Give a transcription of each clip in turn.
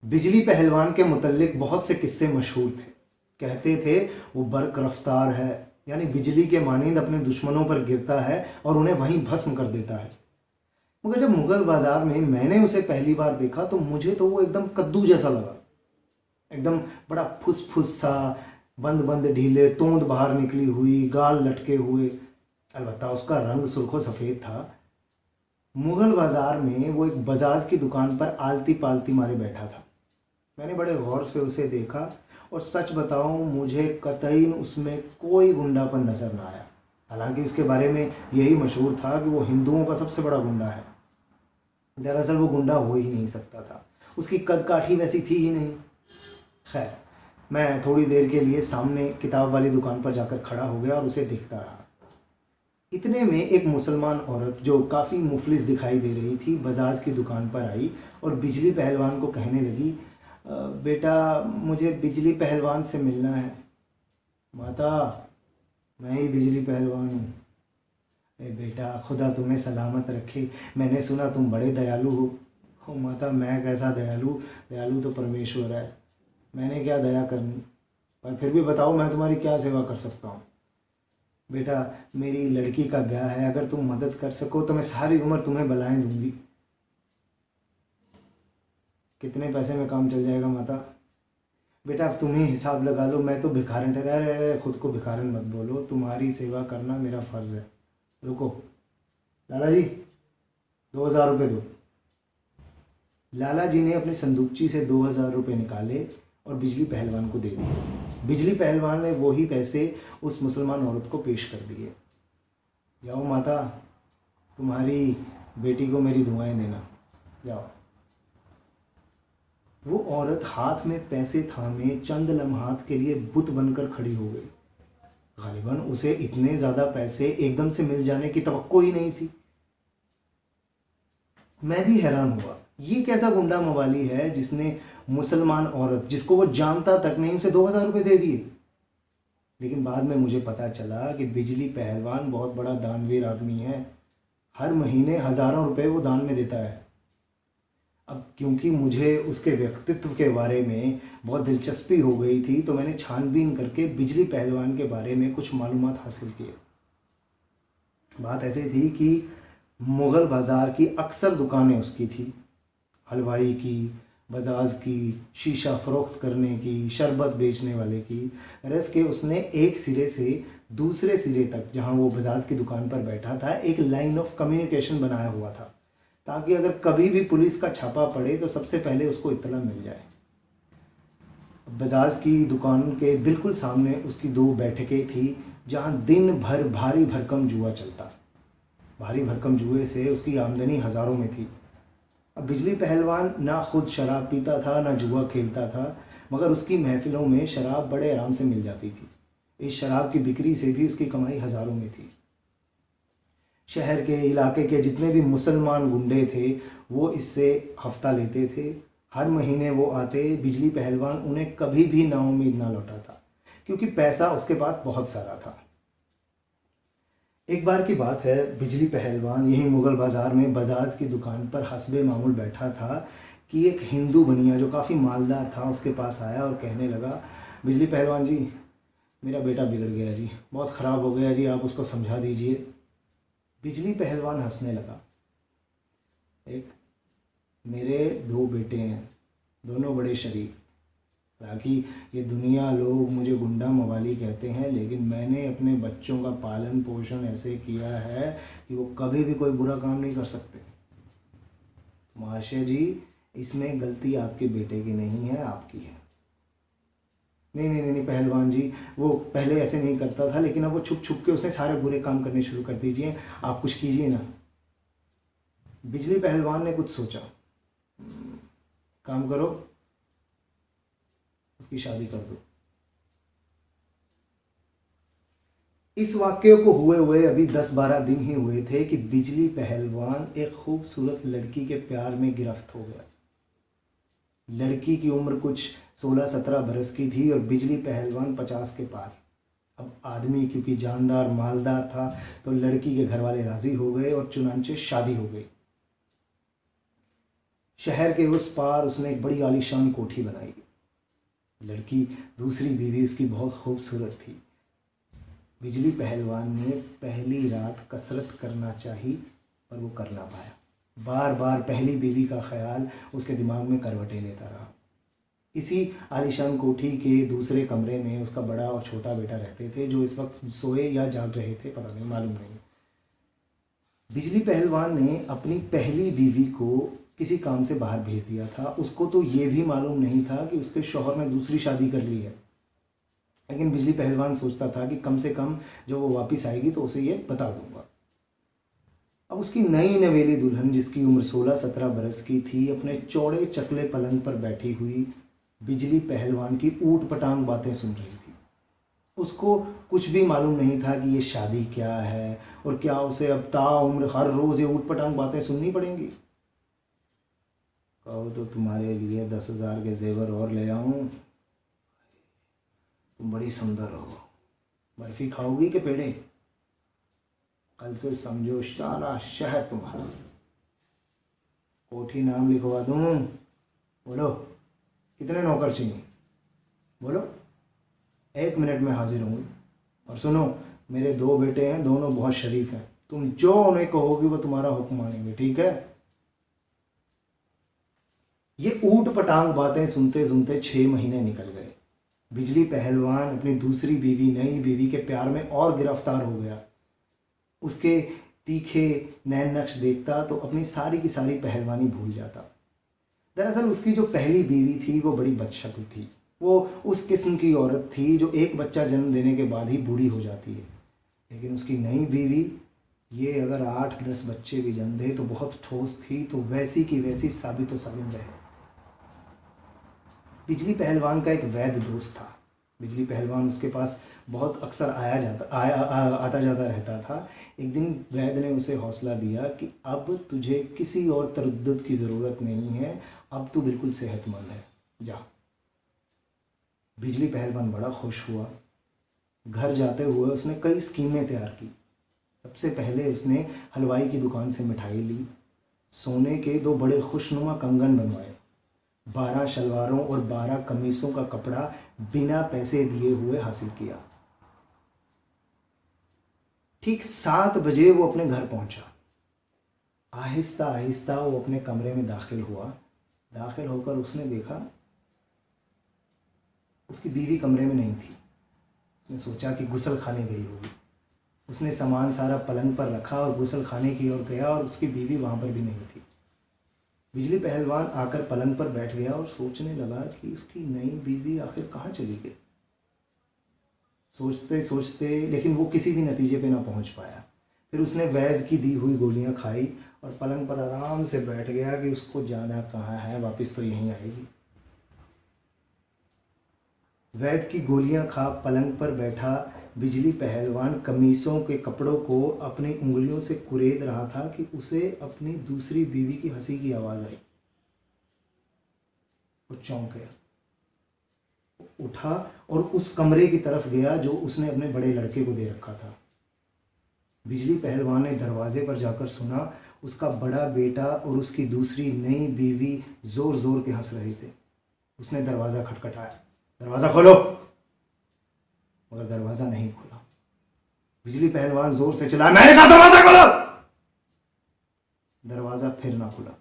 बिजली पहलवान के मुतल्लिक बहुत से किस्से मशहूर थे। कहते थे वो बर्क रफ्तार है, यानी बिजली के मानिंद अपने दुश्मनों पर गिरता है और उन्हें वहीं भस्म कर देता है। मगर जब मुगल बाजार में मैंने उसे पहली बार देखा तो मुझे तो वो एकदम कद्दू जैसा लगा। एकदम बड़ा फुस फुस सा, बंद बंद ढीले, तोंद बाहर निकली हुई, गाल लटके हुए। अलबत्ता उसका रंग सुर्ख सफ़ेद था। मुगल बाजार में वो एक बजाज की दुकान पर आलती पालती मारे बैठा था। मैंने बड़े गौर से उसे देखा और सच बताऊं, मुझे कतई उसमें कोई गुंडापन नजर ना आया। हालांकि उसके बारे में यही मशहूर था कि वो हिंदुओं का सबसे बड़ा गुंडा है। दरअसल वो गुंडा हो ही नहीं सकता था, उसकी कद काठी वैसी थी ही नहीं। खैर, मैं थोड़ी देर के लिए सामने किताब वाली दुकान पर जाकर खड़ा हो गया और उसे देखता रहा। इतने में एक मुसलमान औरत जो काफ़ी मुफलिस दिखाई दे रही थी बजाज की दुकान पर आई और बिजली पहलवान को कहने लगी, बेटा, मुझे बिजली पहलवान से मिलना है। माता, मैं ही बिजली पहलवान हूँ। अरे बेटा, खुदा तुम्हें सलामत रखे, मैंने सुना तुम बड़े दयालु हो। ओ माता, मैं कैसा दयालु? दयालु तो परमेश्वर है, मैंने क्या दया करनी। पर फिर भी बताओ, मैं तुम्हारी क्या सेवा कर सकता हूँ? बेटा, मेरी लड़की का ब्याह है, अगर तुम मदद कर सको तो मैं सारी उम्र तुम्हें बलाएं दूंगी। कितने पैसे में काम चल जाएगा माता? बेटा, अब तुम ही हिसाब लगा लो, मैं तो भिखारन ठहरा। अरे खुद को भिखारन मत बोलो, तुम्हारी सेवा करना मेरा फर्ज है। रुको लाला जी, 2,000 रुपये दो। लाला जी ने अपनी संदूकची से 2,000 रुपये निकाले और बिजली पहलवान को दे दिए। बिजली पहलवान ने वही पैसे उस मुसलमान औरत को पेश कर दिए। जाओ माता, तुम्हारी बेटी को मेरी दुआएं देना। जाओ। वो औरत हाथ में पैसे थामे चंद लम्हात के लिए बुत बनकर खड़ी हो गई। गालिबन उसे इतने ज़्यादा पैसे एकदम से मिल जाने की तवक्को ही नहीं थी। मैं भी हैरान हुआ, ये कैसा गुंडा मवाली है जिसने मुसलमान औरत जिसको वो जानता तक नहीं उसे 2,000 रुपये दे दिए। लेकिन बाद में मुझे पता चला कि बिजली पहलवान बहुत बड़ा दानवीर आदमी है। हर महीने हज़ारों रुपए वो दान में देता है। अब क्योंकि मुझे उसके व्यक्तित्व के बारे में बहुत दिलचस्पी हो गई थी तो मैंने छानबीन करके बिजली पहलवान के बारे में कुछ मालूमात हासिल किए। बात ऐसी थी कि मुग़ल बाज़ार की अक्सर दुकानें उसकी थी। हलवाई की, बजाज की, शीशा फ़रोख्त करने की, शरबत बेचने वाले की। रस के उसने एक सिरे से दूसरे सिरे तक, जहाँ वो बजाज की दुकान पर बैठा था, एक लाइन ऑफ कम्युनिकेशन बनाया हुआ था ताकि अगर कभी भी पुलिस का छापा पड़े तो सबसे पहले उसको इत्तला मिल जाए। बजाज की दुकान के बिल्कुल सामने उसकी 2 बैठकें थी जहाँ दिन भर भारी भरकम जुआ चलता। भारी भरकम जुए से उसकी आमदनी हज़ारों में थी। अब बिजली पहलवान ना खुद शराब पीता था ना जुआ खेलता था, मगर उसकी महफिलों में शराब बड़े आराम से मिल जाती थी। इस शराब की बिक्री से भी उसकी कमाई हज़ारों में थी। शहर के इलाके के जितने भी मुसलमान गुंडे थे वो इससे हफ्ता लेते थे। हर महीने वो आते, बिजली पहलवान उन्हें कभी भी नाउम्मीद ना लौटाता क्योंकि पैसा उसके पास बहुत सारा था। एक बार की बात है, बिजली पहलवान यही मुग़ल बाज़ार में बजाज की दुकान पर हस्बे मामूल बैठा था कि एक हिंदू बनिया जो काफ़ी मालदार था उसके पास आया और कहने लगा, बिजली पहलवान जी, मेरा बेटा बिगड़ गया जी, बहुत ख़राब हो गया जी, आप उसको समझा दीजिए। बिजली पहलवान हंसने लगा। एक मेरे 2 बेटे हैं, दोनों बड़े शरीफ। हालांकि ये दुनिया लोग मुझे गुंडा मवाली कहते हैं, लेकिन मैंने अपने बच्चों का पालन पोषण ऐसे किया है कि वो कभी भी कोई बुरा काम नहीं कर सकते। महाशय जी, इसमें गलती आपके बेटे की नहीं है, आपकी है। नहीं नहीं नहीं नहीं पहलवान जी, वो पहले ऐसे नहीं करता था, लेकिन अब वो छुप छुप के उसने सारे बुरे काम करने शुरू कर दीजिए, आप कुछ कीजिए ना। बिजली पहलवान ने कुछ सोचा। काम करो, उसकी शादी कर दो। इस वाक्य को हुए हुए अभी 10-12 दिन ही हुए थे कि बिजली पहलवान एक खूबसूरत लड़की के प्यार में गिरफ्त हो गया। लड़की की उम्र कुछ 16-17 बरस की थी और बिजली पहलवान 50 के पार। अब आदमी क्योंकि जानदार मालदार था तो लड़की के घर वाले राज़ी हो गए और चुनांचे शादी हो गई। शहर के उस पार उसने एक बड़ी आलीशान कोठी बनाई। लड़की, दूसरी बीवी उसकी बहुत खूबसूरत थी। बिजली पहलवान ने पहली रात कसरत करना चाही पर वो कर ना पाया। बार बार पहली बीवी का ख्याल उसके दिमाग में करवटें लेता रहा। इसी आलीशान कोठी के दूसरे कमरे में उसका बड़ा और छोटा बेटा रहते थे, जो इस वक्त सोए या जाग रहे थे, पता नहीं, मालूम नहीं। बिजली पहलवान ने अपनी पहली बीवी को किसी काम से बाहर भेज दिया था। उसको तो ये भी मालूम नहीं था कि उसके शौहर ने दूसरी शादी कर ली है, लेकिन बिजली पहलवान सोचता था कि कम से कम जब वो वापस आएगी तो उसे ये बता दूंगा। अब उसकी नई नवेली दुल्हन, जिसकी उम्र 16-17 बरस की थी, अपने चौड़े चकले पलंग पर बैठी हुई बिजली पहलवान की ऊट पटांग बातें सुन रही थी। उसको कुछ भी मालूम नहीं था कि ये शादी क्या है और क्या उसे अब ताउम्र हर रोज़ ये ऊट पटांग बातें सुननी पड़ेंगी। कहो तो तुम्हारे लिए 10,000 के जेवर और ले आऊं। तुम बड़ी सुंदर हो। बर्फी खाओगी कि पेड़े? कल से समझो सारा शहर तुम्हारा। कोठी नाम लिखवा दूं? बोलो कितने नौकर चाहिए? बोलो, 1 मिनट में हाजिर हूँ। और सुनो, मेरे 2 बेटे हैं, दोनों बहुत शरीफ हैं। तुम जो उन्हें कहोगी वो तुम्हारा हुक्म मानेंगे, ठीक है? ये ऊट पटांग बातें सुनते सुनते 6 महीने निकल गए। बिजली पहलवान अपनी दूसरी बीवी, नई बीवी के प्यार में और गिरफ्तार हो गया। उसके तीखे नैन नक्श देखता तो अपनी सारी की सारी पहलवानी भूल जाता। दरअसल उसकी जो पहली बीवी थी वो बड़ी बदशक्ल थी। वो उस किस्म की औरत थी जो एक बच्चा जन्म देने के बाद ही बूढ़ी हो जाती है। लेकिन उसकी नई बीवी, ये अगर 8-10 बच्चे भी जन्म दे तो बहुत ठोस थी, तो वैसी की वैसी साबित साबिम रहे। बिजली पहलवान का एक वैद्य दोस्त था। बिजली पहलवान उसके पास बहुत अक्सर आता जाता रहता था। एक दिन वैद्य ने उसे हौसला दिया कि अब तुझे किसी और तरद्दुद की ज़रूरत नहीं है, अब तू बिल्कुल सेहतमंद है, जा। बिजली पहलवान बड़ा खुश हुआ। घर जाते हुए उसने कई स्कीमें तैयार की। सबसे पहले उसने हलवाई की दुकान से मिठाई ली, सोने के 2 बड़े खुशनुमा कंगन बनवाए, 12 शलवारों और 12 कमीज़ों का कपड़ा बिना पैसे दिए हुए हासिल किया। ठीक 7 बजे वो अपने घर पहुंचा। आहिस्ता आहिस्ता वो अपने कमरे में दाखिल हुआ। दाखिल होकर उसने देखा उसकी बीवी कमरे में नहीं थी। उसने सोचा कि गुसल खाने गई होगी। उसने सामान सारा पलंग पर रखा और गुसल खाने की ओर गया और उसकी बीवी वहां पर भी नहीं थी। बिजली पहलवान आकर पलंग पर बैठ गया और सोचने लगा कि उसकी नई बीवी आखिर कहाँ चली गई। सोचते सोचते लेकिन वो किसी भी नतीजे पे ना पहुंच पाया। फिर उसने वैद्य की दी हुई गोलियां खाई और पलंग पर आराम से बैठ गया कि उसको जाना कहाँ है, वापस तो यहीं आएगी। वैद्य की गोलियां खा पलंग पर बैठा बिजली पहलवान कमीज़ों के कपड़ों को अपनी उंगलियों से कुरेद रहा था कि उसे अपनी दूसरी बीवी की हंसी की आवाज़ आई। वो चौंक गया, उठा और उस कमरे की तरफ गया जो उसने अपने बड़े लड़के को दे रखा था। बिजली पहलवान ने दरवाजे पर जाकर सुना उसका बड़ा बेटा और उसकी दूसरी नई बीवी जोर जोर के हंस रहे थे। उसने दरवाज़ा खटखटाया, दरवाज़ा खोलो, मगर दरवाज़ा नहीं खुला। बिजली पहलवान जोर से चिल्लाया, मैंने कहा दरवाज़ा खोलो। दरवाज़ा फिर ना खुला।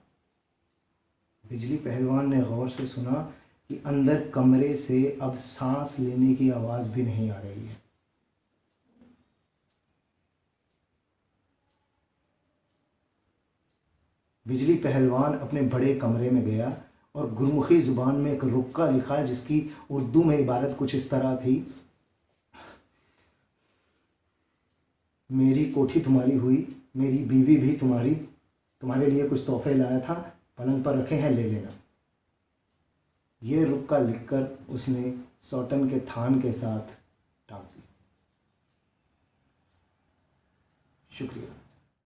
बिजली पहलवान ने गौर से सुना कि अंदर कमरे से अब सांस लेने की आवाज़ भी नहीं आ रही है। बिजली पहलवान अपने बड़े कमरे में गया और गुरमुखी ज़ुबान में एक रुक्का लिखा, जिसकी उर्दू में इबारत कुछ इस तरह थी, मेरी कोठी तुम्हारी हुई, मेरी बीवी भी तुम्हारी, तुम्हारे लिए कुछ तोहफे लाया था, पलंग पर रखे हैं, ले लेना। ये रुक्का लिखकर उसने सौतन के थान के साथ टाँग दिया। शुक्रिया।